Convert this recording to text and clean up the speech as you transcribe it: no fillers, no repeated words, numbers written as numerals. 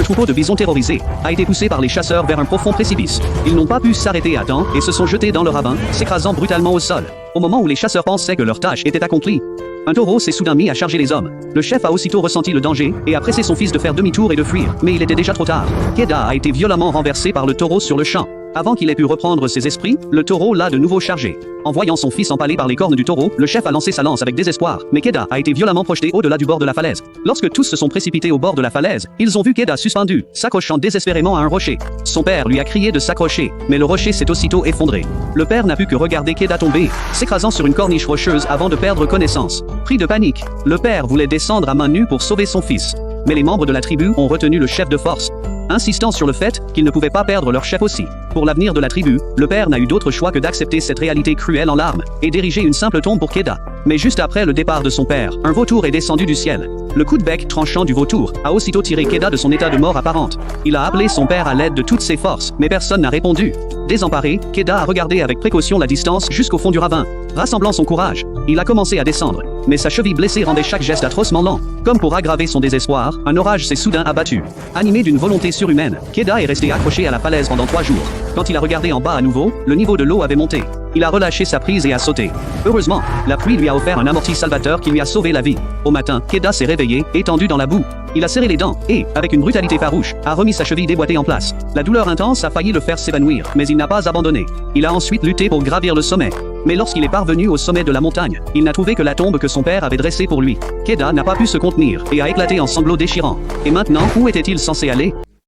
troupeau de bisons terrorisés a été poussé par les chasseurs vers un profond précipice. Ils n'ont pas pu s'arrêter à temps et se sont jetés dans le ravin, s'écrasant brutalement au sol. Au moment où les chasseurs pensaient que leur tâche était accomplie, un taureau s'est soudain mis à charger les hommes. Le chef a aussitôt ressenti le danger et a pressé son fils de faire demi-tour et de fuir, mais il était déjà trop tard. Keda a été violemment renversé par le taureau sur le champ. Avant qu'il ait pu reprendre ses esprits, le taureau l'a de nouveau chargé. En voyant son fils empalé par les cornes du taureau, le chef a lancé sa lance avec désespoir, mais Keda a été violemment projeté au-delà du bord de la falaise. Lorsque tous se sont précipités au bord de la falaise, ils ont vu Keda suspendu, s'accrochant désespérément à un rocher. Son père lui a crié de s'accrocher, mais le rocher s'est aussitôt effondré. Le père n'a pu que regarder Keda tomber, s'écrasant sur une corniche rocheuse avant de perdre connaissance. Pris de panique, le père voulait descendre à main nue pour sauver son fils. Mais les membres de la tribu ont retenu le chef de force, insistant sur le fait qu'ils ne pouvaient pas perdre leur chef aussi. Pour l'avenir de la tribu, le père n'a eu d'autre choix que d'accepter cette réalité cruelle en larmes et d'ériger une simple tombe pour Keda. Mais juste après le départ de son père, un vautour est descendu du ciel. Le coup de bec tranchant du vautour a aussitôt tiré Keda de son état de mort apparente. Il a appelé son père à l'aide de toutes ses forces, mais personne n'a répondu. Désemparé, Keda a regardé avec précaution la distance jusqu'au fond du ravin. Rassemblant son courage, il a commencé à descendre, mais sa cheville blessée rendait chaque geste atrocement lent. Comme pour aggraver son désespoir, un orage s'est soudain abattu. Animé d'une volonté surhumaine, Keda est resté accroché à la falaise pendant 3 jours. Quand il a regardé en bas à nouveau, le niveau de l'eau avait monté. Il a relâché sa prise et a sauté. Heureusement, la pluie lui a offert un amorti salvateur qui lui a sauvé la vie. Au matin, Keda s'est réveillé, étendu dans la boue. Il a serré les dents et, avec une brutalité farouche, a remis sa cheville déboîtée en place. La douleur intense a failli le faire s'évanouir, mais il n'a pas abandonné. Il a ensuite lutté pour gravir le sommet. Mais lorsqu'il est parvenu au sommet de la montagne, il n'a trouvé que la tombe que son père avait dressée pour lui. Keda n'a pas pu se contenir et a éclaté en sanglots déchirants. Et maintenant, où était-il censé aller?